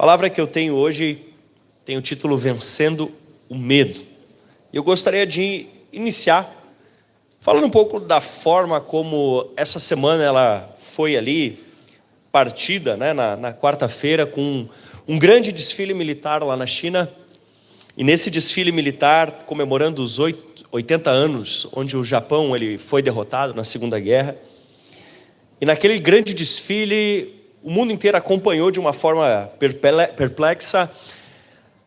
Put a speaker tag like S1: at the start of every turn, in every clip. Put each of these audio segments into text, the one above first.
S1: A palavra que eu tenho hoje tem o título Vencendo o Medo. Eu gostaria de iniciar falando um pouco da forma como essa semana ela foi ali partida, né, na quarta-feira, com um grande desfile militar lá na China. E nesse desfile militar, comemorando os 80 anos, onde o Japão ele foi derrotado na Segunda Guerra. E naquele grande desfile, o mundo inteiro acompanhou de uma forma perplexa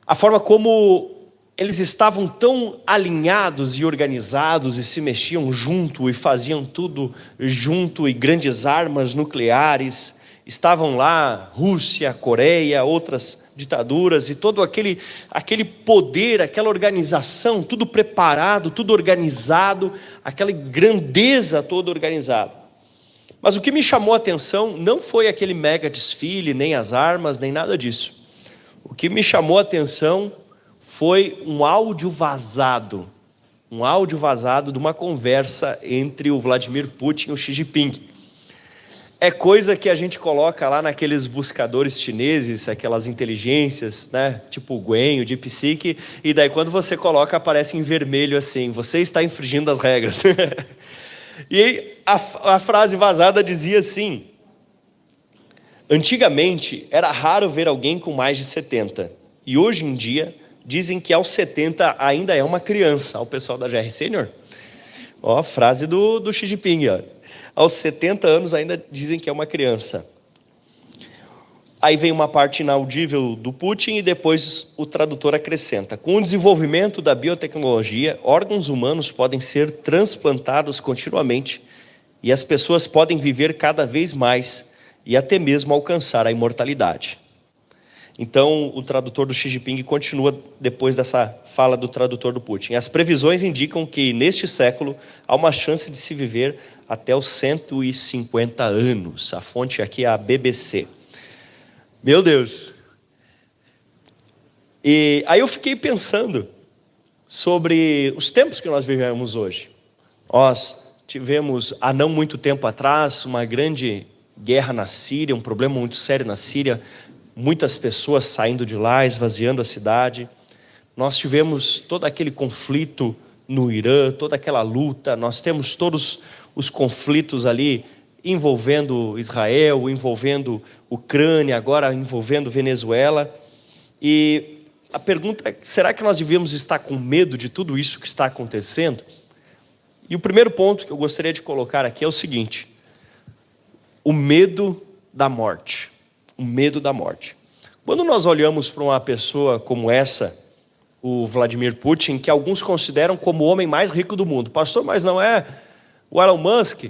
S1: a forma como eles estavam tão alinhados e organizados e se mexiam junto e faziam tudo junto, e grandes armas nucleares. Estavam lá Rússia, Coreia, outras ditaduras, e todo aquele poder, aquela organização, tudo preparado, tudo organizado, aquela grandeza toda organizada. Mas o que me chamou a atenção não foi aquele mega desfile, nem as armas, nem nada disso. O que me chamou a atenção foi um áudio vazado de uma conversa entre o Vladimir Putin e o Xi Jinping. É coisa que a gente coloca lá naqueles buscadores chineses, aquelas inteligências, né, tipo o Gwen, o DeepSeek, e daí quando você coloca aparece em vermelho assim: você está infringindo as regras. E a frase vazada dizia assim: antigamente era raro ver alguém com mais de 70, e hoje em dia dizem que aos 70 ainda é uma criança. Ao pessoal da GR Sênior, ó, a frase do Xi Jinping, ó. Aos 70 anos ainda dizem que é uma criança. Aí vem uma parte inaudível do Putin e depois o tradutor acrescenta: com o desenvolvimento da biotecnologia, órgãos humanos podem ser transplantados continuamente e as pessoas podem viver cada vez mais e até mesmo alcançar a imortalidade. Então, o tradutor do Xi Jinping continua depois dessa fala do tradutor do Putin: as previsões indicam que neste século há uma chance de se viver até os 150 anos. A fonte aqui é a BBC. Meu Deus! E aí eu fiquei pensando sobre os tempos que nós vivemos hoje. Nós tivemos, há não muito tempo atrás, uma grande guerra na Síria, um problema muito sério na Síria, muitas pessoas saindo de lá, esvaziando a cidade. Nós tivemos todo aquele conflito no Irã, toda aquela luta. Nós temos todos os conflitos ali envolvendo Israel, envolvendo Ucrânia, agora envolvendo Venezuela. E a pergunta é: será que nós devíamos estar com medo de tudo isso que está acontecendo? E o primeiro ponto que eu gostaria de colocar aqui é o seguinte: o medo da morte. O medo da morte. Quando nós olhamos para uma pessoa como essa, o Vladimir Putin, que alguns consideram como o homem mais rico do mundo. Pastor, mas não é o Elon Musk?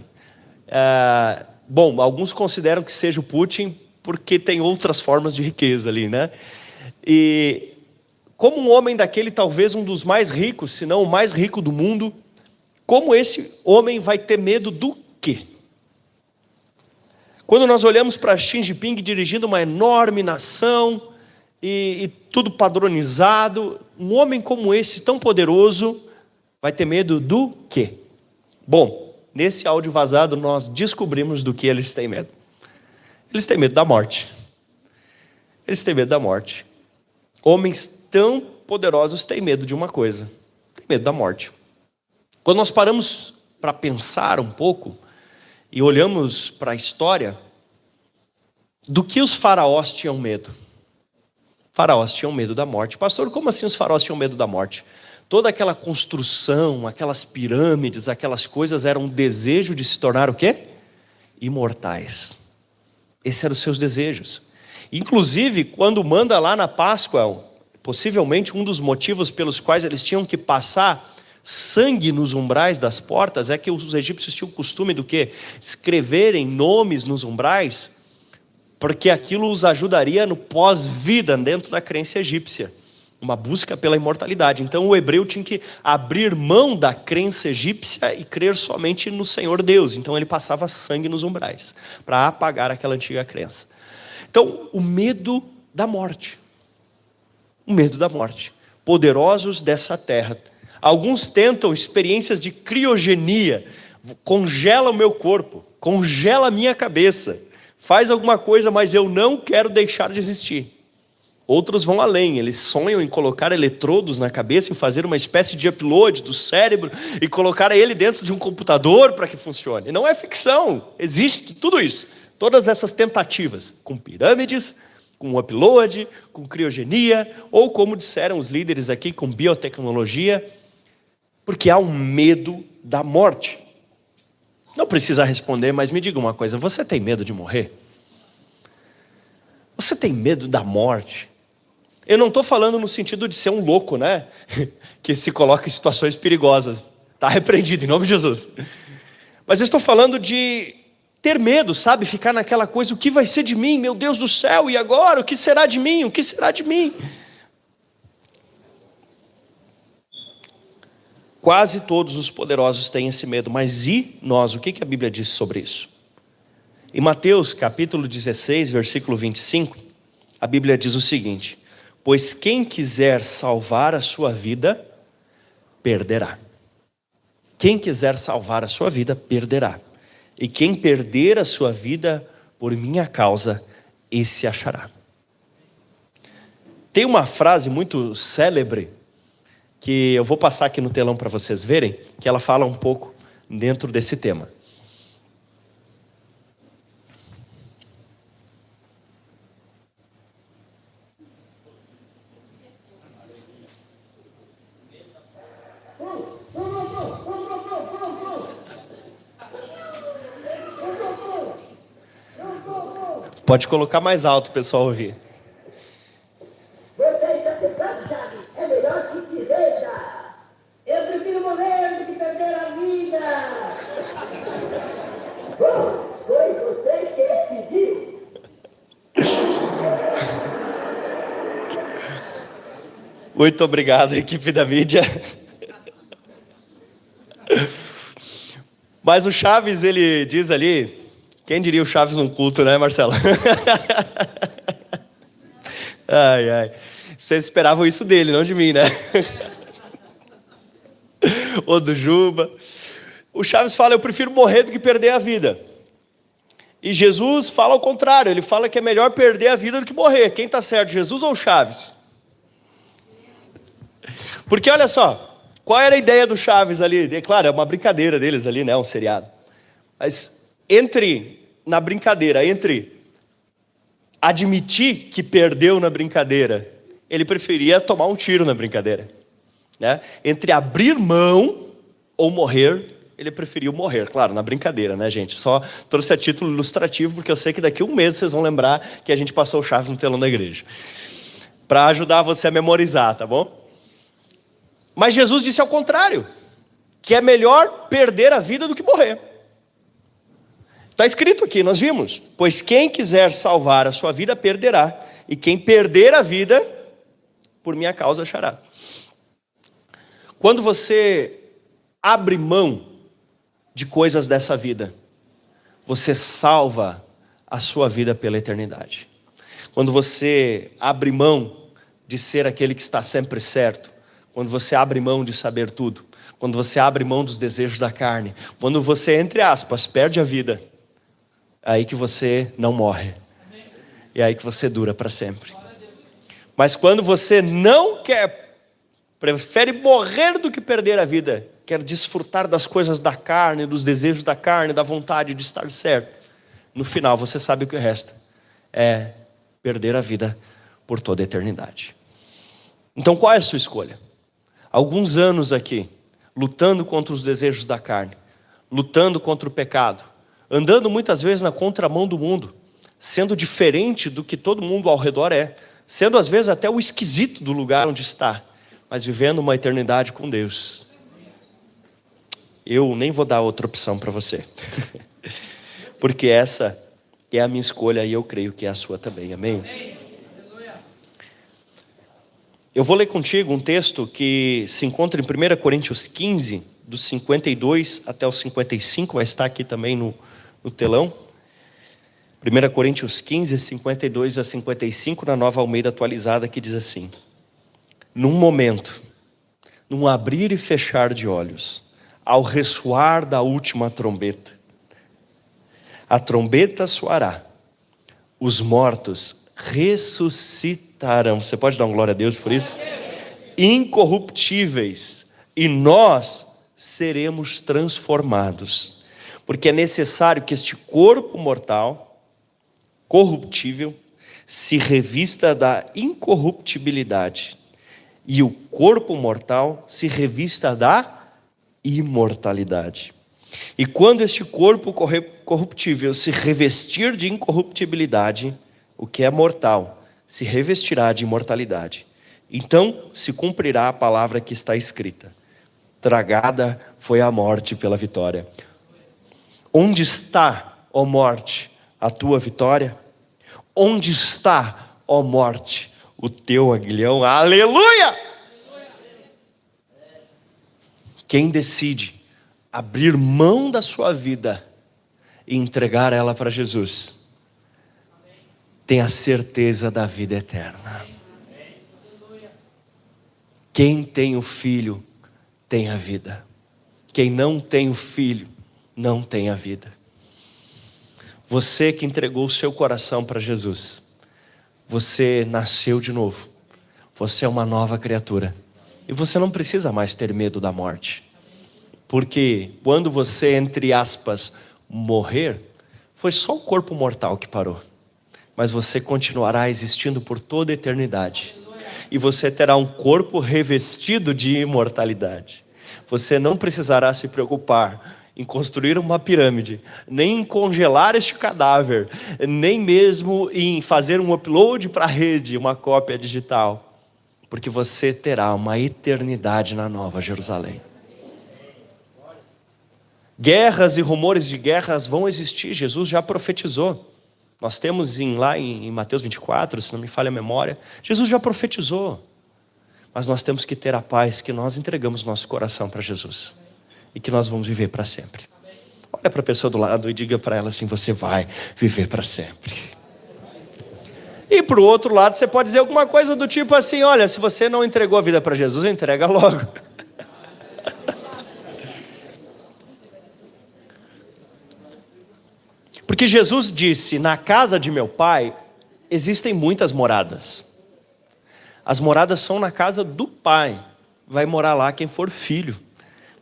S1: Bom, alguns consideram que seja o Putin porque tem outras formas de riqueza ali, né? E como um homem daquele, talvez um dos mais ricos, se não o mais rico do mundo, como esse homem vai ter medo do quê? Quando nós olhamos para Xi Jinping dirigindo uma enorme nação e tudo padronizado, um homem como esse, tão poderoso, vai ter medo do quê? Bom, nesse áudio vazado nós descobrimos do que eles têm medo. Eles têm medo da morte. Eles têm medo da morte. Homens tão poderosos têm medo de uma coisa: têm medo da morte. Quando nós paramos para pensar um pouco e olhamos para a história, do que os faraós tinham medo? Faraós tinham medo da morte. Pastor, como assim os faraós tinham medo da morte? Toda aquela construção, aquelas pirâmides, aquelas coisas eram um desejo de se tornar o quê? Imortais. Esses eram os seus desejos. Inclusive, quando manda lá na Páscoa, possivelmente um dos motivos pelos quais eles tinham que passar sangue nos umbrais das portas é que os egípcios tinham o costume do quê? Escreverem nomes nos umbrais, porque aquilo os ajudaria no pós-vida dentro da crença egípcia, uma busca pela imortalidade. Então o hebreu tinha que abrir mão da crença egípcia e crer somente no Senhor Deus. Então ele passava sangue nos umbrais para apagar aquela antiga crença. Então o medo da morte, o medo da morte. Poderosos dessa terra. Alguns tentam experiências de criogenia: congela o meu corpo, congela a minha cabeça, faz alguma coisa, mas eu não quero deixar de existir. Outros vão além, eles sonham em colocar eletrodos na cabeça e fazer uma espécie de upload do cérebro e colocar ele dentro de um computador para que funcione. Não é ficção, existe tudo isso. Todas essas tentativas, com pirâmides, com upload, com criogenia, ou como disseram os líderes aqui, com biotecnologia, porque há um medo da morte. Não precisa responder, mas me diga uma coisa, você tem medo de morrer? Você tem medo da morte? Eu não estou falando no sentido de ser um louco, né? Que se coloca em situações perigosas. Está repreendido, em nome de Jesus. Mas eu estou falando de ter medo, sabe? Ficar naquela coisa, o que vai ser de mim? Meu Deus do céu, e agora? O que será de mim? O que será de mim? Quase todos os poderosos têm esse medo, mas e nós? O que a Bíblia diz sobre isso? Em Mateus capítulo 16, versículo 25, a Bíblia diz o seguinte: pois quem quiser salvar a sua vida, perderá. Quem quiser salvar a sua vida, perderá. E quem perder a sua vida por minha causa, esse achará. Tem uma frase muito célebre, que eu vou passar aqui no telão para vocês verem, que ela fala um pouco dentro desse tema. Pode colocar mais alto, pessoal, ouvir.
S2: Você está tentando, Chaves? É melhor que se venda. Eu prefiro morrer do que perder a vida. Foi você que pediu.
S1: Muito obrigado, equipe da mídia. Mas o Chaves, ele diz ali... Quem diria o Chaves num culto, né, Marcelo? Ai, ai. Vocês esperavam isso dele, não de mim, né? Ou do Juba. O Chaves fala, eu prefiro morrer do que perder a vida. E Jesus fala ao contrário, ele fala que é melhor perder a vida do que morrer. Quem está certo, Jesus ou o Chaves? Porque olha só, qual era a ideia do Chaves ali? Claro, é uma brincadeira deles ali, né, um seriado. Mas... na brincadeira, entre admitir que perdeu na brincadeira, ele preferia tomar um tiro na brincadeira, né? Entre abrir mão ou morrer, ele preferiu morrer, claro, na brincadeira, né, gente? Só trouxe a título ilustrativo, porque eu sei que daqui a um mês vocês vão lembrar que a gente passou o Chaves no telão da igreja, para ajudar você a memorizar, tá bom? Mas Jesus disse ao contrário, que é melhor perder a vida do que morrer. Está escrito aqui, nós vimos. Pois quem quiser salvar a sua vida, perderá. E quem perder a vida, por minha causa achará. Quando você abre mão de coisas dessa vida, você salva a sua vida pela eternidade. Quando você abre mão de ser aquele que está sempre certo, quando você abre mão de saber tudo, quando você abre mão dos desejos da carne, quando você, entre aspas, perde a vida, é aí que você não morre. E é aí que você dura para sempre. Mas quando você não quer, prefere morrer do que perder a vida, quer desfrutar das coisas da carne, dos desejos da carne, da vontade de estar certo, no final você sabe o que resta. É perder a vida por toda a eternidade. Então qual é a sua escolha? Alguns anos aqui, lutando contra os desejos da carne, lutando contra o pecado, andando muitas vezes na contramão do mundo, sendo diferente do que todo mundo ao redor é, sendo às vezes até o esquisito do lugar onde está, mas vivendo uma eternidade com Deus. Eu nem vou dar outra opção para você, porque essa é a minha escolha e eu creio que é a sua também, amém? Eu vou ler contigo um texto que se encontra em 1 Coríntios 15, dos 52 até os 55, vai estar aqui também no telão. 1 Coríntios 15, 52 a 55, na Nova Almeida Atualizada, que diz assim: num momento, num abrir e fechar de olhos, ao ressoar da última trombeta, a trombeta soará, os mortos ressuscitarão Caramba, você pode dar uma glória a Deus por isso? Incorruptíveis, e nós seremos transformados. Porque é necessário que este corpo mortal, corruptível, se revista da incorruptibilidade, e o corpo mortal se revista da imortalidade. E quando este corpo corruptível se revestir de incorruptibilidade, o que é mortal se revestirá de imortalidade. Então se cumprirá a palavra que está escrita: tragada foi a morte pela vitória. Onde está, ó morte, a tua vitória? Onde está, ó morte, o teu aguilhão? Aleluia! Quem decide abrir mão da sua vida e entregar ela para Jesus, tem a certeza da vida eterna. Quem tem o Filho, tem a vida. Quem não tem o Filho, não tem a vida. Você que entregou o seu coração para Jesus, você nasceu de novo. Você é uma nova criatura. E você não precisa mais ter medo da morte. Porque quando você, entre aspas, morrer, foi só o corpo mortal que parou. Mas você continuará existindo por toda a eternidade. E você terá um corpo revestido de imortalidade. Você não precisará se preocupar em construir uma pirâmide, nem em congelar este cadáver, nem mesmo em fazer um upload para a rede, uma cópia digital. Porque você terá uma eternidade na Nova Jerusalém. Guerras e rumores de guerras vão existir, Jesus já profetizou. Nós temos lá em Mateus 24, se não me falha a memória, Jesus já profetizou. Mas nós temos que ter a paz que nós entregamos nosso coração para Jesus. E que nós vamos viver para sempre. Olha para a pessoa do lado e diga para ela assim: você vai viver para sempre. E para o outro lado você pode dizer alguma coisa do tipo assim: olha, se você não entregou a vida para Jesus, entrega logo. Porque Jesus disse: na casa de meu Pai existem muitas moradas. As moradas são na casa do Pai. Vai morar lá quem for filho.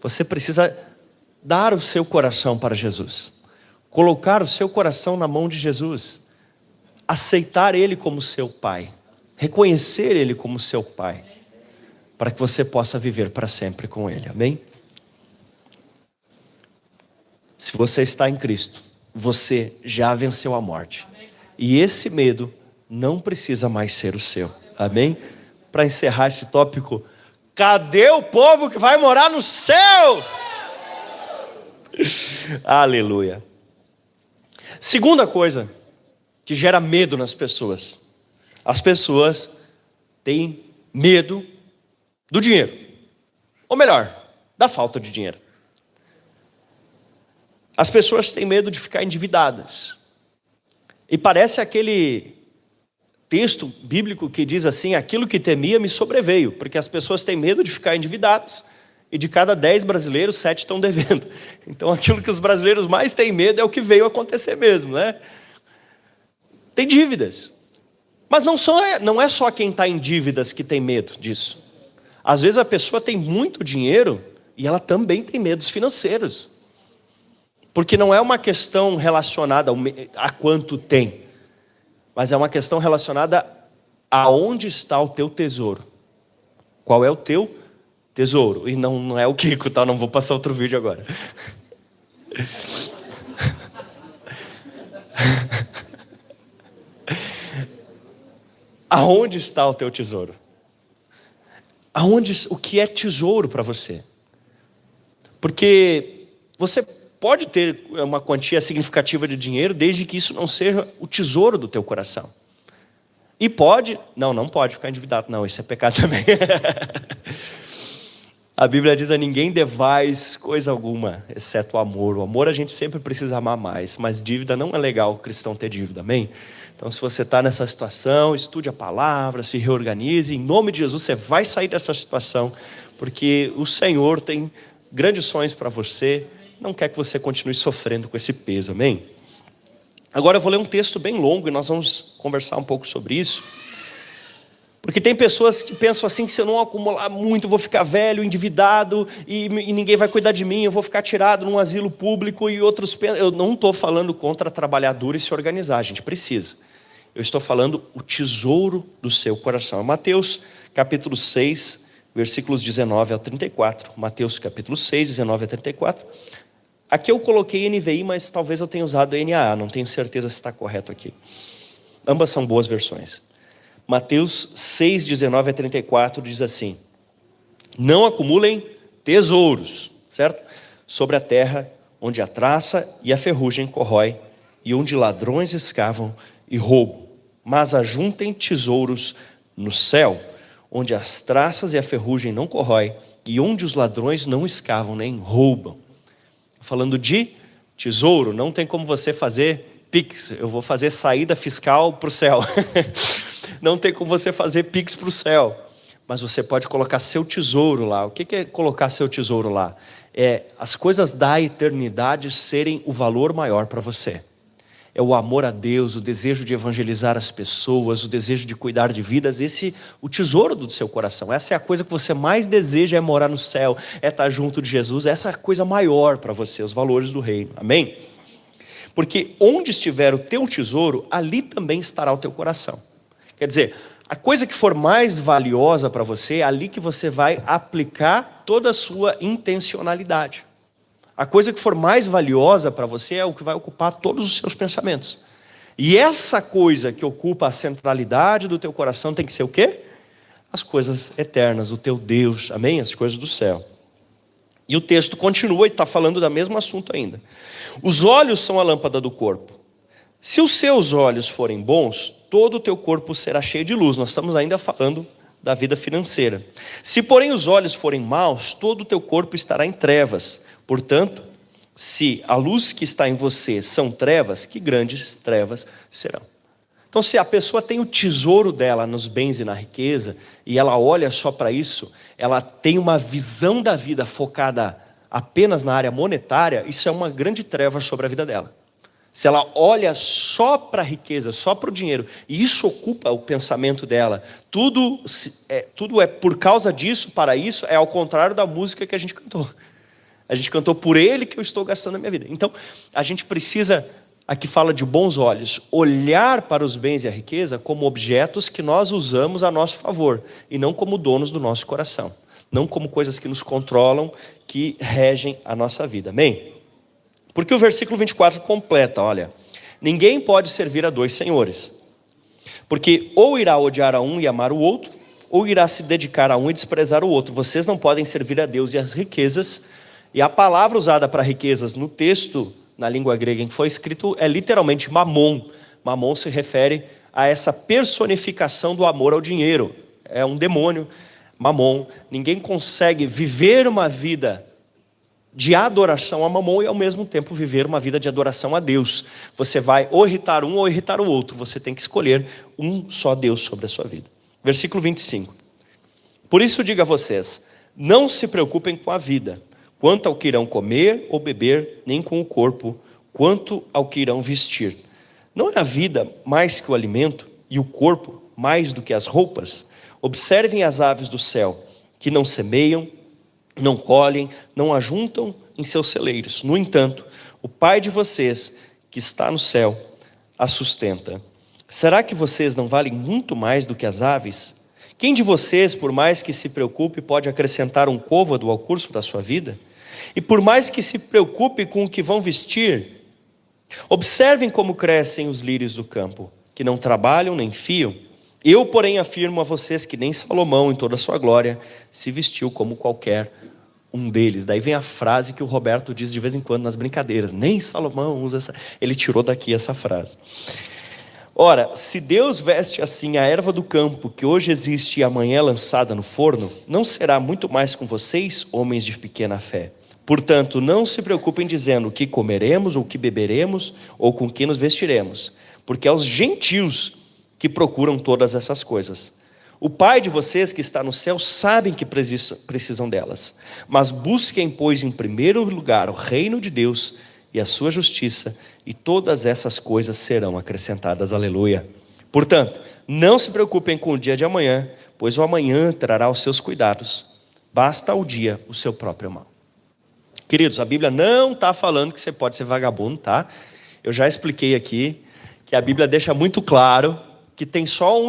S1: Você precisa dar o seu coração para Jesus. Colocar o seu coração na mão de Jesus. Aceitar Ele como seu Pai. Reconhecer Ele como seu Pai. Para que você possa viver para sempre com Ele. Amém? Se você está em Cristo, você já venceu a morte. E esse medo não precisa mais ser o seu. Amém? Para encerrar esse tópico, cadê o povo que vai morar no céu? Aleluia. Segunda coisa que gera medo nas pessoas. As pessoas têm medo do dinheiro. Ou melhor, da falta de dinheiro. As pessoas têm medo de ficar endividadas. E parece aquele texto bíblico que diz assim: aquilo que temia me sobreveio. Porque as pessoas têm medo de ficar endividadas. E de cada 10 brasileiros, 7 estão devendo. Então aquilo que os brasileiros mais têm medo é o que veio acontecer mesmo, né? Tem dívidas. Mas não é só quem está em dívidas que tem medo disso. Às vezes a pessoa tem muito dinheiro e ela também tem medos financeiros. Porque não é uma questão relacionada a quanto tem, mas é uma questão relacionada a onde está o teu tesouro. Qual é o teu tesouro? E não é o Kiko, tá? Não vou passar outro vídeo agora. Aonde está o teu tesouro? O que é tesouro para você? Porque você pode ter uma quantia significativa de dinheiro, desde que isso não seja o tesouro do teu coração. E pode, não pode ficar endividado, não, isso é pecado também. A Bíblia diz: a ninguém devais coisa alguma, exceto o amor. O amor a gente sempre precisa amar mais, mas dívida não é legal o cristão ter dívida, amém? Então se você está nessa situação, estude a palavra, se reorganize, em nome de Jesus você vai sair dessa situação, porque o Senhor tem grandes sonhos para você, não quer que você continue sofrendo com esse peso, amém? Agora eu vou ler um texto bem longo e nós vamos conversar um pouco sobre isso. Porque tem pessoas que pensam assim, que se eu não acumular muito, eu vou ficar velho, endividado, e ninguém vai cuidar de mim, eu vou ficar tirado num asilo público, e outros pensam... Eu não estou falando contra trabalhar duro e se organizar, a gente precisa. Eu estou falando o tesouro do seu coração. Mateus capítulo 6, versículos 19 ao 34. Mateus capítulo 6, 19 a 34. Aqui eu coloquei NVI, mas talvez eu tenha usado NAA, não tenho certeza se está correto aqui. Ambas são boas versões. Mateus 6, 19 a 34 diz assim: não acumulem tesouros, certo? Sobre a terra, onde a traça e a ferrugem corrói, e onde ladrões escavam e roubam. Mas ajuntem tesouros no céu, onde as traças e a ferrugem não corrói, e onde os ladrões não escavam nem roubam. Falando de tesouro, não tem como você fazer Pix, eu vou fazer saída fiscal para o céu. Não tem como você fazer Pix para o céu. Mas você pode colocar seu tesouro lá. O que é colocar seu tesouro lá? É as coisas da eternidade serem o valor maior para você. É o amor a Deus, o desejo de evangelizar as pessoas, o desejo de cuidar de vidas, o tesouro do seu coração. Essa é a coisa que você mais deseja, é morar no céu, é estar junto de Jesus. Essa é a coisa maior para você, os valores do reino. Amém? Porque onde estiver o teu tesouro, ali também estará o teu coração. Quer dizer, a coisa que for mais valiosa para você, é ali que você vai aplicar toda a sua intencionalidade. A coisa que for mais valiosa para você é o que vai ocupar todos os seus pensamentos. E essa coisa que ocupa a centralidade do teu coração tem que ser o quê? As coisas eternas, o teu Deus, amém? As coisas do céu. E o texto continua e está falando do mesmo assunto ainda. Os olhos são a lâmpada do corpo. Se os seus olhos forem bons, todo o teu corpo será cheio de luz. Nós estamos ainda falando da vida financeira. Se, porém, os olhos forem maus, todo o teu corpo estará em trevas. Portanto, se a luz que está em você são trevas, que grandes trevas serão. Então, se a pessoa tem o tesouro dela nos bens e na riqueza, e ela olha só para isso, ela tem uma visão da vida focada apenas na área monetária, isso é uma grande treva sobre a vida dela. Se ela olha só para a riqueza, só para o dinheiro, e isso ocupa o pensamento dela, tudo é por causa disso, para isso, é ao contrário da música que a gente cantou. A gente cantou por ele que eu estou gastando a minha vida. Então, a gente precisa, aqui fala de bons olhos, olhar para os bens e a riqueza como objetos que nós usamos a nosso favor, e não como donos do nosso coração. Não como coisas que nos controlam, que regem a nossa vida. Amém? Porque o versículo 24 completa, olha: ninguém pode servir a dois senhores, porque ou irá odiar a um e amar o outro, ou irá se dedicar a um e desprezar o outro. Vocês não podem servir a Deus e as riquezas. E a palavra usada para riquezas no texto, na língua grega em que foi escrito, é literalmente mamon. Mamon se refere a essa personificação do amor ao dinheiro. É um demônio, mamon. Ninguém consegue viver uma vida de adoração a mamon e ao mesmo tempo viver uma vida de adoração a Deus. Você vai ou irritar um ou irritar o outro. Você tem que escolher um só Deus sobre a sua vida. Versículo 25. Por isso digo a vocês, não se preocupem com a vida, quanto ao que irão comer ou beber, nem com o corpo, quanto ao que irão vestir. Não é a vida mais que o alimento, e o corpo mais do que as roupas? Observem as aves do céu, que não semeiam, não colhem, não ajuntam em seus celeiros. No entanto, o Pai de vocês, que está no céu, a sustenta. Será que vocês não valem muito mais do que as aves? Quem de vocês, por mais que se preocupe, pode acrescentar um côvado ao curso da sua vida? E por mais que se preocupe com o que vão vestir, observem como crescem os lírios do campo, que não trabalham nem fiam. Eu, porém, afirmo a vocês que nem Salomão, em toda a sua glória, se vestiu como qualquer um deles. Daí vem a frase que o Roberto diz de vez em quando nas brincadeiras. Nem Salomão usa essa... Ele tirou daqui essa frase. Ora, se Deus veste assim a erva do campo, que hoje existe e amanhã é lançada no forno, não será muito mais com vocês, homens de pequena fé? Portanto, não se preocupem dizendo o que comeremos, ou o que beberemos, ou com que nos vestiremos, porque é os gentios que procuram todas essas coisas. O Pai de vocês que está no céu sabe que precisam delas. Mas busquem, pois, em primeiro lugar o reino de Deus e a sua justiça, e todas essas coisas serão acrescentadas. Aleluia. Portanto, não se preocupem com o dia de amanhã, pois o amanhã trará os seus cuidados. Basta ao dia o seu próprio mal. Queridos, a Bíblia não está falando que você pode ser vagabundo, tá? Eu já expliquei aqui que a Bíblia deixa muito claro que tem só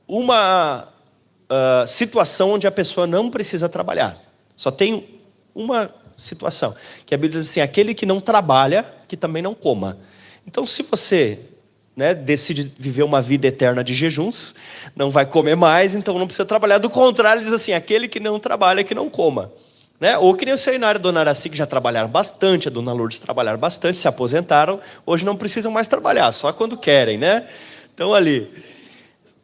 S1: uma situação onde a pessoa não precisa trabalhar. Só tem uma situação, que a Bíblia diz assim, aquele que não trabalha, que também não coma. Então, se você decide viver uma vida eterna de jejuns, não vai comer mais, então não precisa trabalhar. Do contrário, diz assim, aquele que não trabalha, que não coma. Ou que nem o seminário Dona Araci, que já trabalharam bastante, a Dona Lourdes trabalharam bastante, se aposentaram, hoje não precisam mais trabalhar, só quando querem, né? Estão ali,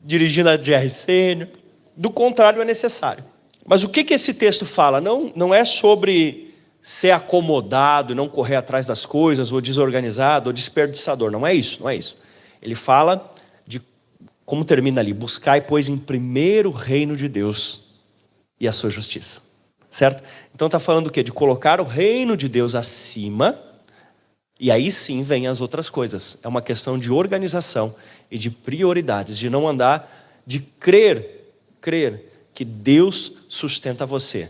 S1: dirigindo a GR Sênior. Do contrário, é necessário. Mas o que esse texto fala? Não é sobre ser acomodado, não correr atrás das coisas, ou desorganizado, ou desperdiçador. Não é isso, não é isso. Ele fala de, como termina ali, buscai, pois, em primeiro o reino de Deus e a sua justiça. Certo? Então está falando o quê? De colocar o reino de Deus acima, e aí sim vem as outras coisas. É uma questão de organização e de prioridades, de não andar, de crer que Deus sustenta você.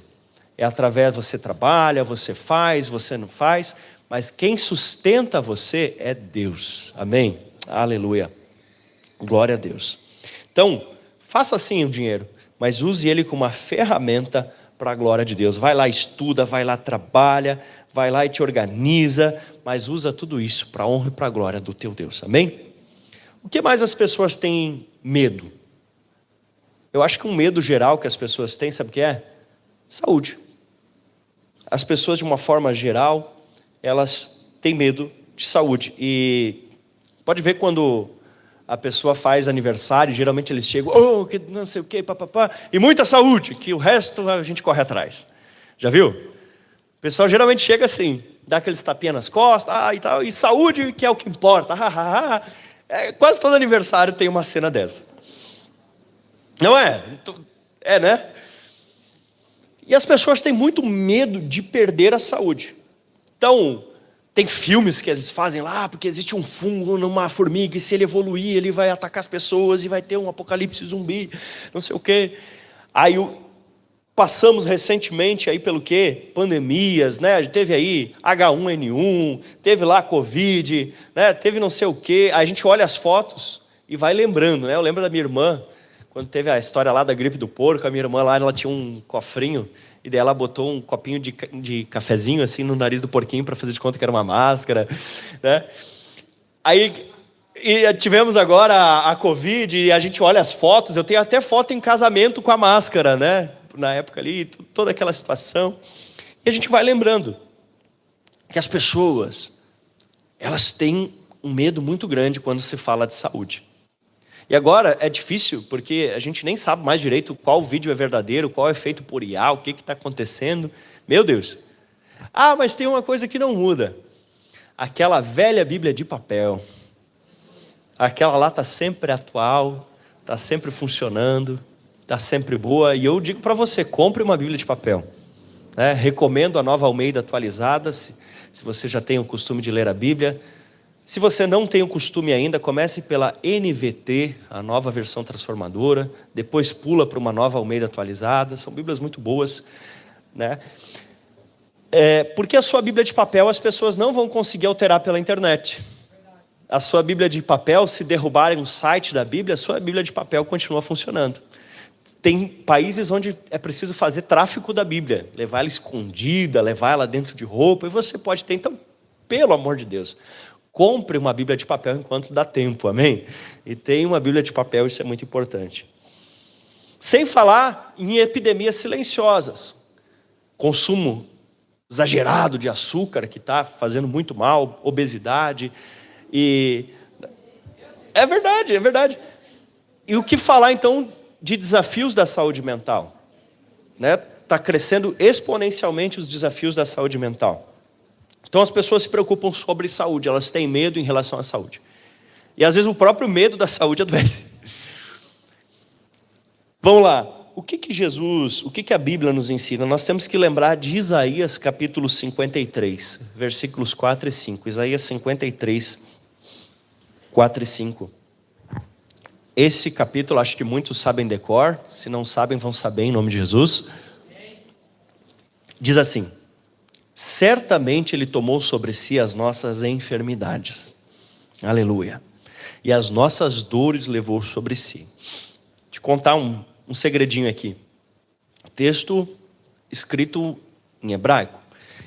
S1: É através, você trabalha, você faz, você não faz, mas quem sustenta você é Deus. Amém? Aleluia. Glória a Deus. Então, faça assim o dinheiro, mas use ele como uma ferramenta para a glória de Deus. Vai lá, estuda, vai lá, trabalha, vai lá e te organiza, mas usa tudo isso para a honra e para a glória do teu Deus. Amém? O que mais as pessoas têm medo? Eu acho que um medo geral que as pessoas têm, sabe o que é? Saúde. As pessoas, de uma forma geral, elas têm medo de saúde. E pode ver quando a pessoa faz aniversário, geralmente eles chegam, que não sei o que, papapá, e muita saúde, que o resto a gente corre atrás. Já viu? O pessoal geralmente chega assim, dá aqueles tapinhas nas costas, e tal, e saúde que é o que importa. Quase todo aniversário tem uma cena dessa. Não é? É, né? E as pessoas têm muito medo de perder a saúde. Então, tem filmes que eles fazem lá, porque existe um fungo numa formiga, e se ele evoluir, ele vai atacar as pessoas, e vai ter um apocalipse zumbi, não sei o quê. Aí passamos recentemente aí pelo quê? Pandemias, né? Teve aí H1N1, teve lá Covid, né? Teve não sei o quê. Aí a gente olha as fotos e vai lembrando, né? Eu lembro da minha irmã, quando teve a história lá da gripe do porco, a minha irmã lá, ela tinha um cofrinho, e daí ela botou um copinho de cafezinho assim no nariz do porquinho para fazer de conta que era uma máscara, né? Aí tivemos agora a Covid e a gente olha as fotos, eu tenho até foto em casamento com a máscara, né? Na época ali, toda aquela situação. E a gente vai lembrando que as pessoas, elas têm um medo muito grande quando se fala de saúde. E agora é difícil, porque a gente nem sabe mais direito qual vídeo é verdadeiro, qual é feito por IA, o que está acontecendo. Meu Deus. Mas tem uma coisa que não muda. Aquela velha Bíblia de papel. Aquela lá está sempre atual, está sempre funcionando, está sempre boa. E eu digo para você, compre uma Bíblia de papel. Recomendo a Nova Almeida atualizada, se você já tem o costume de ler a Bíblia. Se você não tem o costume ainda, comece pela NVT, a nova versão transformadora, depois pula para uma Nova Almeida atualizada, são Bíblias muito boas, né? Porque a sua Bíblia de papel as pessoas não vão conseguir alterar pela internet. A sua Bíblia de papel, se derrubarem um site da Bíblia, a sua Bíblia de papel continua funcionando. Tem países onde é preciso fazer tráfico da Bíblia, levar ela escondida, levar ela dentro de roupa, e você pode ter, então, pelo amor de Deus, compre uma Bíblia de papel enquanto dá tempo, amém? E tenha uma Bíblia de papel, isso é muito importante. Sem falar em epidemias silenciosas. Consumo exagerado de açúcar, que está fazendo muito mal, obesidade. E é verdade, é verdade. E o que falar, então, de desafios da saúde mental? Está crescendo exponencialmente os desafios da saúde mental. Então as pessoas se preocupam sobre saúde, elas têm medo em relação à saúde. E às vezes o próprio medo da saúde adoece. Vamos lá, o que a Bíblia nos ensina? Nós temos que lembrar de Isaías capítulo 53, versículos 4 e 5. Isaías 53, 4 e 5. Esse capítulo acho que muitos sabem decor, se não sabem vão saber em nome de Jesus. Diz assim: certamente ele tomou sobre si as nossas enfermidades, aleluia, e as nossas dores levou sobre si. Te contar um segredinho aqui, texto escrito em hebraico,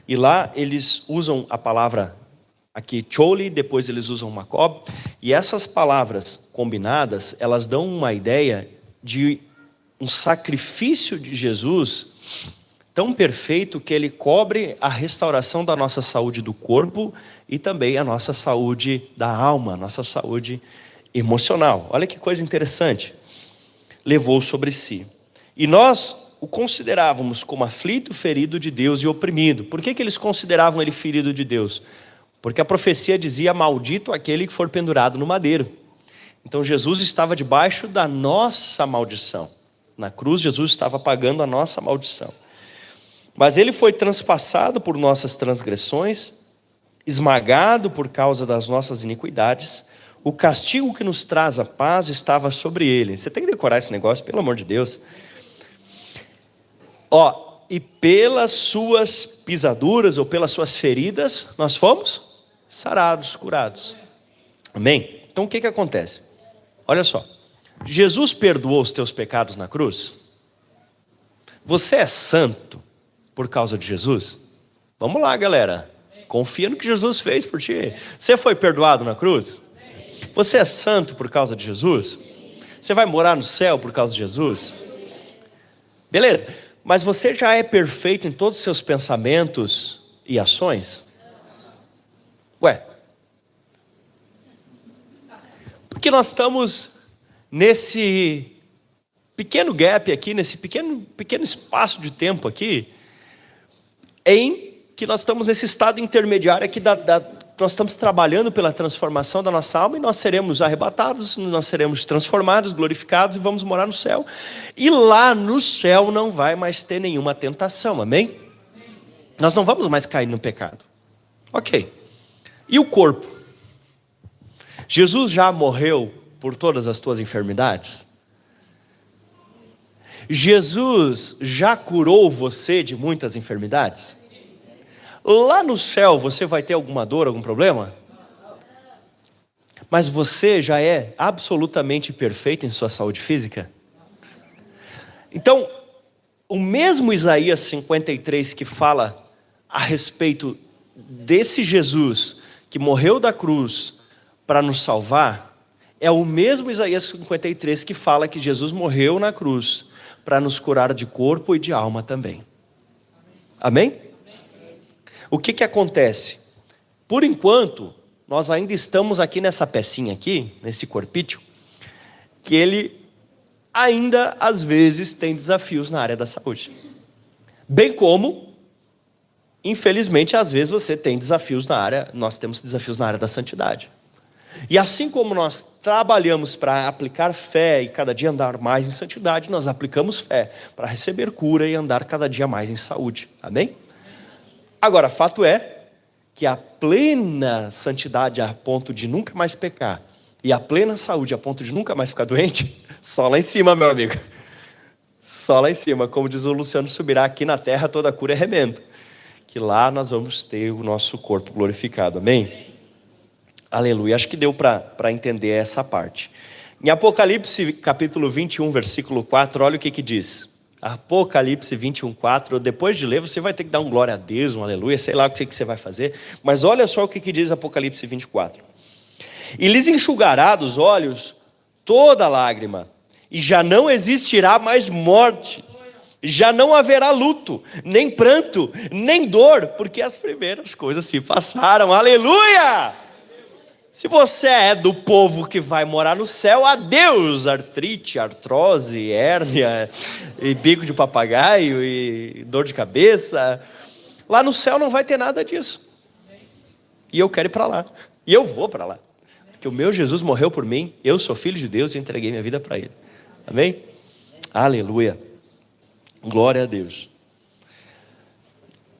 S1: e lá eles usam a palavra aqui choli, depois eles usam makob, e essas palavras combinadas, elas dão uma ideia de um sacrifício de Jesus tão perfeito que ele cobre a restauração da nossa saúde do corpo e também a nossa saúde da alma, a nossa saúde emocional. Olha que coisa interessante. Levou sobre si. E nós o considerávamos como aflito, ferido de Deus e oprimido. Por que eles consideravam ele ferido de Deus? Porque a profecia dizia: maldito aquele que for pendurado no madeiro. Então Jesus estava debaixo da nossa maldição. Na cruz Jesus estava pagando a nossa maldição. Mas ele foi transpassado por nossas transgressões, esmagado por causa das nossas iniquidades. O castigo que nos traz a paz estava sobre ele. Você tem que decorar esse negócio, pelo amor de Deus. E pelas suas pisaduras ou pelas suas feridas, nós fomos sarados, curados. Amém? Então o que acontece? Olha só. Jesus perdoou os teus pecados na cruz? Você é santo por causa de Jesus? Vamos lá, galera. Confia no que Jesus fez por ti. Você foi perdoado na cruz? Você é santo por causa de Jesus? Você vai morar no céu por causa de Jesus? Beleza. Mas você já é perfeito em todos os seus pensamentos e ações? Ué. Porque nós estamos nesse pequeno gap aqui, nesse pequeno espaço de tempo aqui, em que nós estamos nesse estado intermediário aqui, nós estamos trabalhando pela transformação da nossa alma, e nós seremos arrebatados, nós seremos transformados, glorificados, e vamos morar no céu. E lá no céu não vai mais ter nenhuma tentação, amém? Nós não vamos mais cair no pecado. Ok. E o corpo? Jesus já morreu por todas as tuas enfermidades? Jesus já curou você de muitas enfermidades? Lá no céu você vai ter alguma dor, algum problema? Mas você já é absolutamente perfeito em sua saúde física? Então, o mesmo Isaías 53 que fala a respeito desse Jesus que morreu da cruz para nos salvar, é o mesmo Isaías 53 que fala que Jesus morreu na cruz para nos curar de corpo e de alma também. Amém? O que acontece? Por enquanto, nós ainda estamos aqui nessa pecinha aqui, nesse corpício, que ele ainda às vezes tem desafios na área da saúde. Bem como, infelizmente, às vezes você tem desafios nós temos desafios na área da santidade. E assim como nós trabalhamos para aplicar fé e cada dia andar mais em santidade, nós aplicamos fé para receber cura e andar cada dia mais em saúde. Amém? Agora, fato é que a plena santidade a ponto de nunca mais pecar e a plena saúde a ponto de nunca mais ficar doente, só lá em cima, meu amigo. Só lá em cima. Como diz o Luciano Subirá, aqui na terra toda cura é remendo. Que lá nós vamos ter o nosso corpo glorificado. Amém? Aleluia. Acho que deu para entender essa parte. Em Apocalipse capítulo 21, versículo 4, olha o que diz. Apocalipse 21, 4, depois de ler você vai ter que dar um glória a Deus, um aleluia, sei lá o que você vai fazer, mas olha só o que diz Apocalipse 24. E lhes enxugará dos olhos toda lágrima, e já não existirá mais morte, já não haverá luto, nem pranto, nem dor, porque as primeiras coisas se passaram, aleluia! Se você é do povo que vai morar no céu, adeus artrite, artrose, hérnia, e bico de papagaio, e dor de cabeça. Lá no céu não vai ter nada disso. E eu quero ir para lá. E eu vou para lá. Porque o meu Jesus morreu por mim, eu sou filho de Deus e entreguei minha vida para Ele. Amém? Aleluia. Glória a Deus.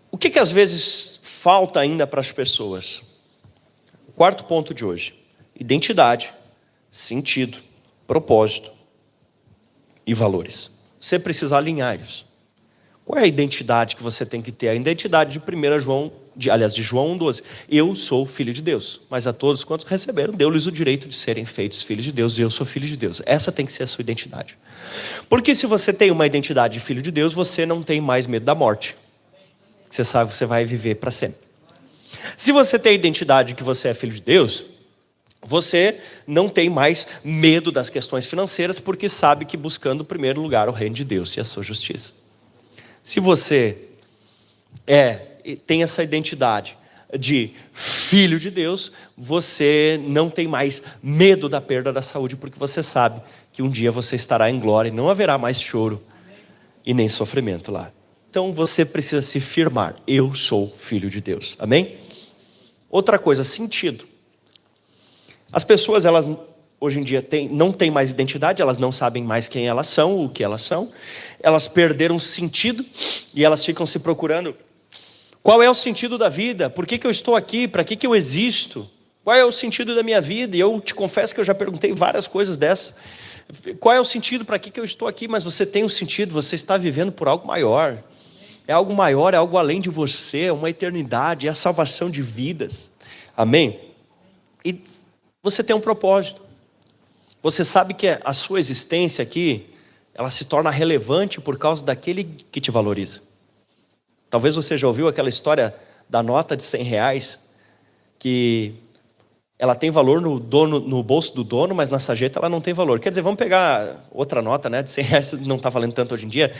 S1: O que às vezes falta ainda para as pessoas? Quarto ponto de hoje: identidade, sentido, propósito e valores. Você precisa alinhar isso. Qual é a identidade que você tem que ter? A identidade de 1 João, de João 1,12. Eu sou filho de Deus, mas a todos quantos receberam, deu-lhes o direito de serem feitos filhos de Deus, e eu sou filho de Deus. Essa tem que ser a sua identidade. Porque se você tem uma identidade de filho de Deus, você não tem mais medo da morte. Você sabe que você vai viver para sempre. Se você tem a identidade que você é filho de Deus, você não tem mais medo das questões financeiras, porque sabe que buscando em primeiro lugar o reino de Deus e a sua justiça. Se você tem essa identidade de filho de Deus, você não tem mais medo da perda da saúde, porque você sabe que um dia você estará em glória e não haverá mais choro e nem sofrimento lá. Então você precisa se firmar. Eu sou filho de Deus. Amém? Outra coisa, sentido. As pessoas, elas hoje em dia não têm mais identidade, elas não sabem mais quem elas são, o que elas são. Elas perderam sentido e elas ficam se procurando. Qual é o sentido da vida? Por que eu estou aqui? Para que eu existo? Qual é o sentido da minha vida? E eu te confesso que eu já perguntei várias coisas dessas. Qual é o sentido? Para que eu estou aqui? Mas você tem um sentido, você está vivendo por algo maior. É algo maior, é algo além de você, é uma eternidade, é a salvação de vidas. Amém? E você tem um propósito. Você sabe que a sua existência aqui, ela se torna relevante por causa daquele que te valoriza. Talvez você já ouviu aquela história da nota de R$100, que ela tem valor no bolso do dono, mas na sarjeta ela não tem valor. Quer dizer, vamos pegar outra nota, né? De R$100 não está valendo tanto hoje em dia.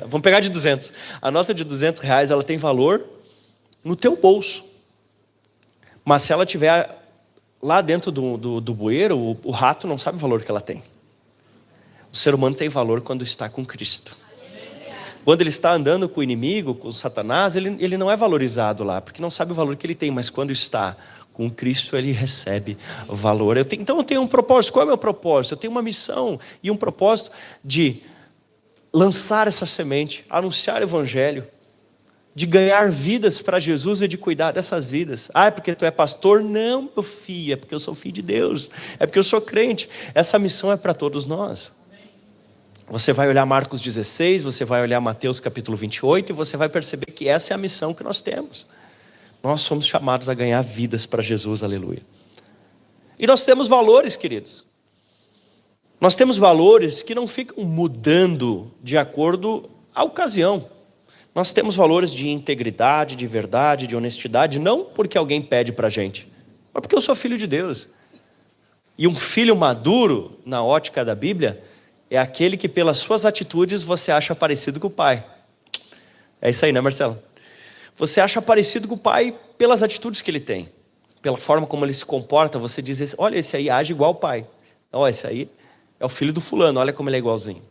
S1: Vamos pegar de 200. A nota de R$200, ela tem valor no teu bolso. Mas se ela tiver lá dentro do bueiro, o rato não sabe o valor que ela tem. O ser humano tem valor quando está com Cristo. Quando ele está andando com o inimigo, com o Satanás, ele não é valorizado lá, porque não sabe o valor que ele tem, mas quando está com Cristo, ele recebe valor. Então eu tenho um propósito. Qual é o meu propósito? Eu tenho uma missão e um propósito de lançar essa semente, anunciar o evangelho, de ganhar vidas para Jesus e de cuidar dessas vidas. Ah, é porque tu é pastor? Não, meu filho, é porque eu sou filho de Deus, é porque eu sou crente. Essa missão é para todos nós. Você vai olhar Marcos 16, você vai olhar Mateus capítulo 28 e você vai perceber que essa é a missão que nós temos. Nós somos chamados a ganhar vidas para Jesus, aleluia. E nós temos valores, queridos. Nós temos valores que não ficam mudando de acordo à ocasião. Nós temos valores de integridade, de verdade, de honestidade, não porque alguém pede para a gente, mas porque eu sou filho de Deus. E um filho maduro, na ótica da Bíblia, é aquele que pelas suas atitudes você acha parecido com o pai. É isso aí, né, Marcelo? Você acha parecido com o pai pelas atitudes que ele tem, pela forma como ele se comporta. Você diz, olha, esse aí age igual o pai. Olha, esse aí é o filho do fulano, olha como ele é igualzinho.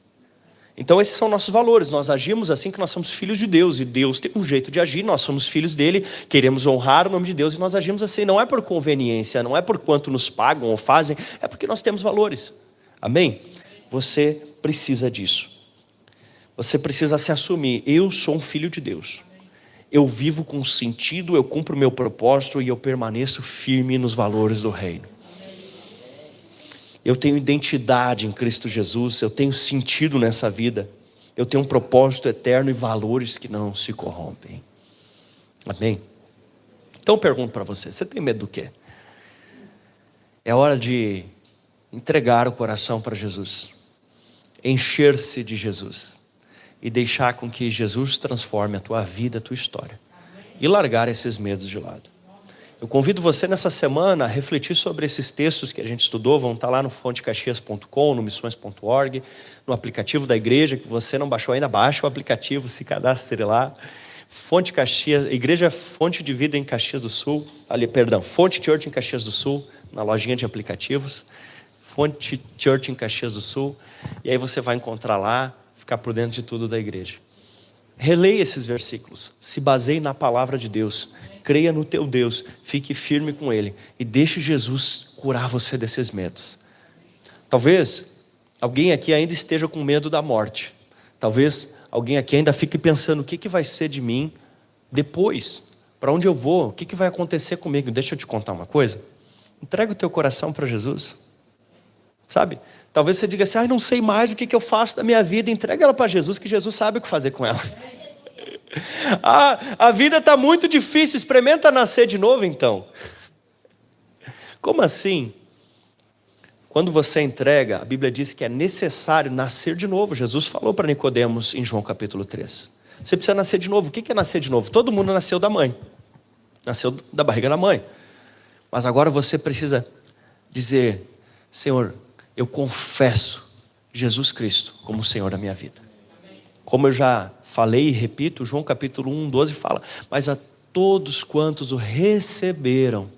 S1: Então esses são nossos valores, nós agimos assim que nós somos filhos de Deus, e Deus tem um jeito de agir, nós somos filhos dele, queremos honrar o nome de Deus e nós agimos assim, não é por conveniência, não é por quanto nos pagam ou fazem, é porque nós temos valores, amém? Você precisa disso, você precisa se assumir, eu sou um filho de Deus, eu vivo com sentido, eu cumpro o meu propósito e eu permaneço firme nos valores do reino. Eu tenho identidade em Cristo Jesus, eu tenho sentido nessa vida, eu tenho um propósito eterno e valores que não se corrompem. Amém? Então eu pergunto para você tem medo do quê? É hora de entregar o coração para Jesus, encher-se de Jesus e deixar com que Jesus transforme a tua vida, a tua história e largar esses medos de lado. Eu convido você nessa semana a refletir sobre esses textos que a gente estudou, vão estar lá no fontecaxias.com, no missões.org, no aplicativo da igreja, que você não baixou ainda, baixa o aplicativo, se cadastre lá. Fonte Caxias, Igreja Fonte de Vida em Caxias do Sul, Fonte Church em Caxias do Sul, na lojinha de aplicativos, Fonte Church em Caxias do Sul, e aí você vai encontrar lá, ficar por dentro de tudo da igreja. Releia esses versículos, se baseie na palavra de Deus, creia no teu Deus, fique firme com Ele e deixe Jesus curar você desses medos. Talvez alguém aqui ainda esteja com medo da morte, talvez alguém aqui ainda fique pensando, o que vai ser de mim depois? Para onde eu vou? O que vai acontecer comigo? Deixa eu te contar uma coisa, entrega o teu coração para Jesus, sabe? Talvez você diga assim, não sei mais o que eu faço da minha vida. Entrega ela para Jesus, que Jesus sabe o que fazer com ela. A vida está muito difícil, experimenta nascer de novo então. Como assim? Quando você entrega, a Bíblia diz que é necessário nascer de novo. Jesus falou para Nicodemos em João capítulo 3. Você precisa nascer de novo. O que é nascer de novo? Todo mundo nasceu da mãe. Nasceu da barriga da mãe. Mas agora você precisa dizer, Senhor, eu confesso Jesus Cristo como o Senhor da minha vida. Como eu já falei e repito, João capítulo 1, 12 fala, mas a todos quantos o receberam,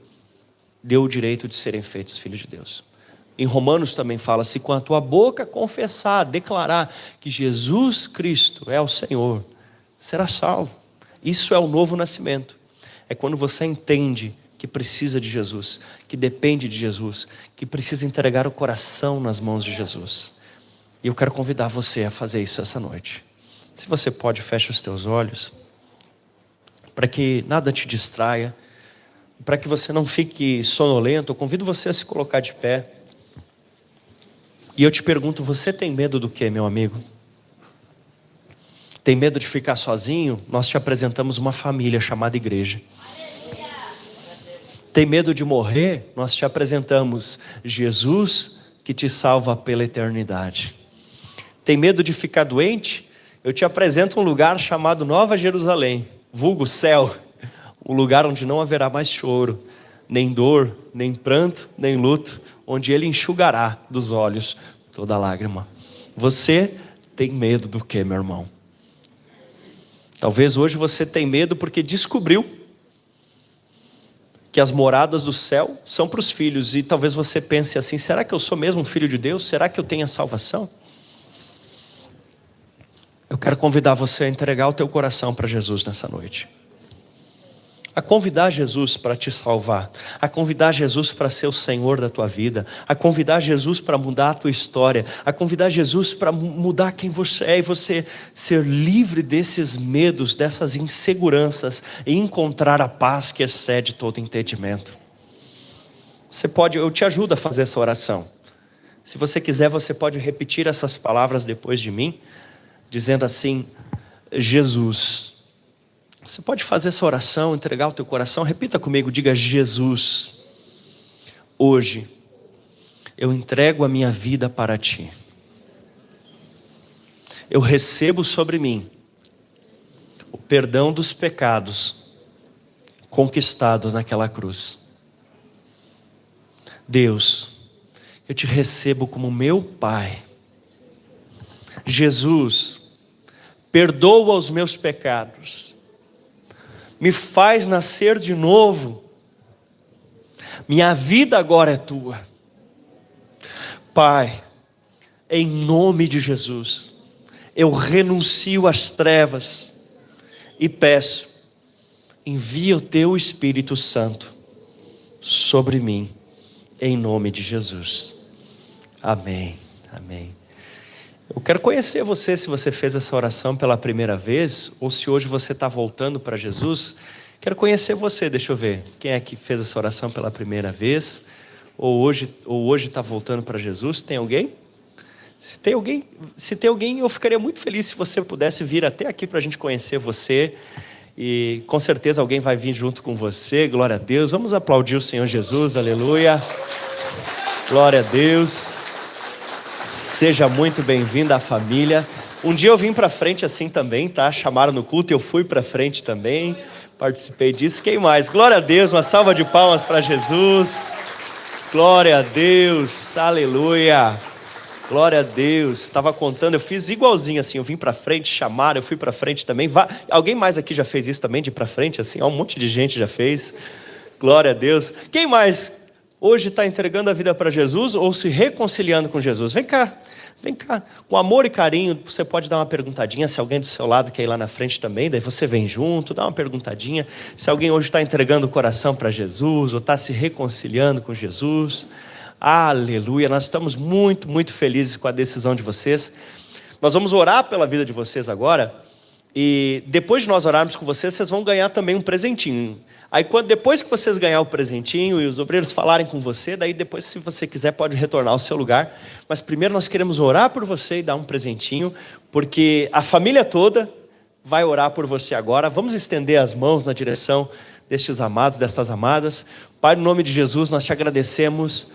S1: deu o direito de serem feitos filhos de Deus. Em Romanos também fala, se com a tua boca confessar, declarar que Jesus Cristo é o Senhor, será salvo. Isso é o novo nascimento. É quando você entende que precisa de Jesus, que depende de Jesus, que precisa entregar o coração nas mãos de Jesus. E eu quero convidar você a fazer isso essa noite. Se você pode, feche os teus olhos, para que nada te distraia, para que você não fique sonolento. Eu convido você a se colocar de pé. E eu te pergunto, você tem medo do quê, meu amigo? Tem medo de ficar sozinho? Nós te apresentamos uma família chamada igreja. Tem medo de morrer? Nós te apresentamos Jesus que te salva pela eternidade. Tem medo de ficar doente? Eu te apresento um lugar chamado Nova Jerusalém, vulgo céu, um lugar onde não haverá mais choro, nem dor, nem pranto, nem luto, onde Ele enxugará dos olhos toda lágrima. Você tem medo do quê, meu irmão? Talvez hoje você tenha medo porque descobriu que as moradas do céu são para os filhos. E talvez você pense assim, será que eu sou mesmo um filho de Deus? Será que eu tenho a salvação? Eu quero convidar você a entregar o teu coração para Jesus nessa noite. A convidar Jesus para te salvar. A convidar Jesus para ser o Senhor da tua vida. A convidar Jesus para mudar a tua história. A convidar Jesus para mudar quem você é. E você ser livre desses medos, dessas inseguranças. E encontrar a paz que excede todo entendimento. Você pode, eu te ajudo a fazer essa oração. Se você quiser, você pode repetir essas palavras depois de mim. Dizendo assim, Jesus. Você pode fazer essa oração, entregar o teu coração. Repita comigo, diga, Jesus, hoje eu entrego a minha vida para ti. Eu recebo sobre mim o perdão dos pecados conquistados naquela cruz. Deus, eu te recebo como meu Pai. Jesus, perdoa os meus pecados. Me faz nascer de novo. Minha vida agora é tua. Pai, em nome de Jesus, eu renuncio às trevas e peço, envia o teu Espírito Santo sobre mim, em nome de Jesus. Amém, amém. Eu quero conhecer você, se você fez essa oração pela primeira vez, ou se hoje você está voltando para Jesus. Quero conhecer você, deixa eu ver. Quem é que fez essa oração pela primeira vez? Ou hoje está voltando para Jesus? Tem alguém? Se tem alguém, eu ficaria muito feliz se você pudesse vir até aqui para a gente conhecer você. E com certeza alguém vai vir junto com você. Glória a Deus. Vamos aplaudir o Senhor Jesus, aleluia. Glória a Deus. Seja muito bem-vindo à família. Um dia eu vim para frente assim também, tá? Chamaram no culto e eu fui para frente também. Participei disso. Quem mais? Glória a Deus, uma salva de palmas para Jesus. Glória a Deus, aleluia. Glória a Deus. Estava contando, eu fiz igualzinho assim. Eu vim para frente, chamaram, eu fui para frente também. Alguém mais aqui já fez isso também, de ir para frente assim? Um monte de gente já fez. Glória a Deus. Quem mais hoje está entregando a vida para Jesus ou se reconciliando com Jesus? Vem cá, com amor e carinho, você pode dar uma perguntadinha, se alguém do seu lado quer ir lá na frente também, daí você vem junto, dá uma perguntadinha, se alguém hoje está entregando o coração para Jesus, ou está se reconciliando com Jesus, aleluia, nós estamos muito, muito felizes com a decisão de vocês. Nós vamos orar pela vida de vocês agora, e depois de nós orarmos com vocês, vocês vão ganhar também um presentinho. Aí depois que vocês ganharem o presentinho e os obreiros falarem com você, daí depois, se você quiser, pode retornar ao seu lugar. Mas primeiro nós queremos orar por você e dar um presentinho, porque a família toda vai orar por você agora. Vamos estender as mãos na direção destes amados, dessas amadas. Pai, no nome de Jesus, nós te agradecemos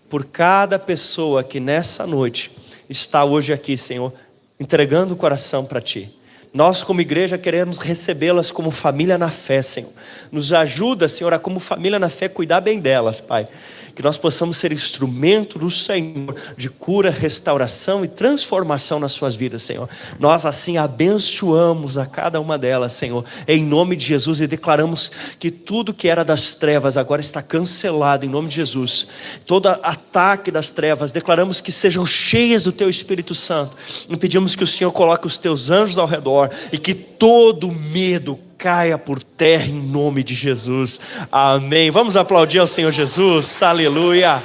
S1: por cada pessoa que nessa noite está hoje aqui, Senhor, entregando o coração para Ti. Nós, como igreja, queremos recebê-las como família na fé, Senhor. Nos ajuda, Senhor, a como família na fé cuidar bem delas, Pai. Que nós possamos ser instrumento do Senhor de cura, restauração e transformação nas suas vidas, Senhor. Nós assim abençoamos a cada uma delas, Senhor, em nome de Jesus, e declaramos que tudo que era das trevas agora está cancelado em nome de Jesus. Todo ataque das trevas, declaramos que sejam cheias do Teu Espírito Santo, e pedimos que o Senhor coloque os Teus anjos ao redor e que todo medo caia por terra em nome de Jesus, amém. Vamos aplaudir ao Senhor Jesus, aleluia,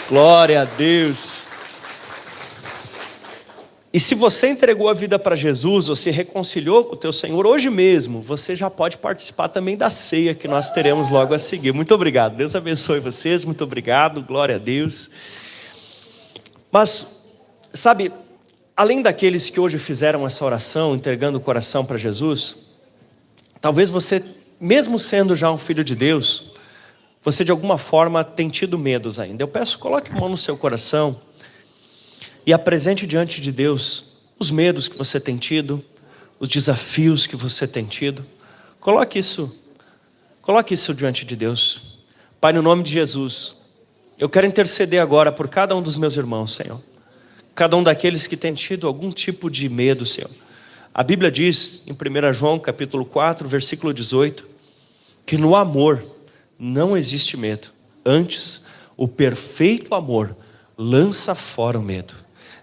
S1: glória a Deus. E se você entregou a vida para Jesus, ou se reconciliou com o teu Senhor hoje mesmo, você já pode participar também da ceia que nós teremos logo a seguir. Muito obrigado, Deus abençoe vocês, muito obrigado, glória a Deus. Mas, sabe, além daqueles que hoje fizeram essa oração, entregando o coração para Jesus, talvez você, mesmo sendo já um filho de Deus, você de alguma forma tem tido medos ainda. Eu peço, coloque a mão no seu coração e apresente diante de Deus os medos que você tem tido, os desafios que você tem tido. Coloque isso diante de Deus. Pai, no nome de Jesus, eu quero interceder agora por cada um dos meus irmãos, Senhor. Cada um daqueles que tem tido algum tipo de medo, Senhor. A Bíblia diz em 1 João capítulo 4, versículo 18, que no amor não existe medo. Antes, o perfeito amor lança fora o medo.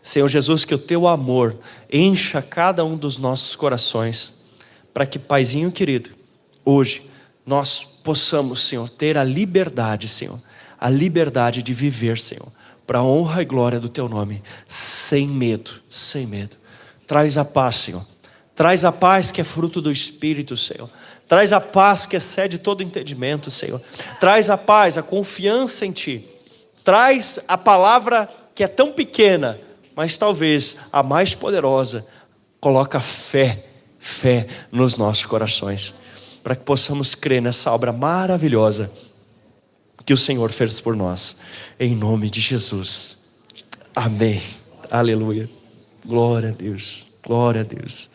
S1: Senhor Jesus, que o Teu amor encha cada um dos nossos corações, para que, Paizinho querido, hoje nós possamos, Senhor, ter a liberdade, Senhor, a liberdade de viver, Senhor, para a honra e glória do Teu nome, sem medo, sem medo. Traz a paz, Senhor. Traz a paz que é fruto do Espírito, Senhor. Traz a paz que excede todo entendimento, Senhor. Traz a paz, a confiança em Ti. Traz a palavra que é tão pequena, mas talvez a mais poderosa. Coloca fé nos nossos corações, para que possamos crer nessa obra maravilhosa que o Senhor fez por nós, em nome de Jesus, amém, aleluia, glória a Deus, glória a Deus.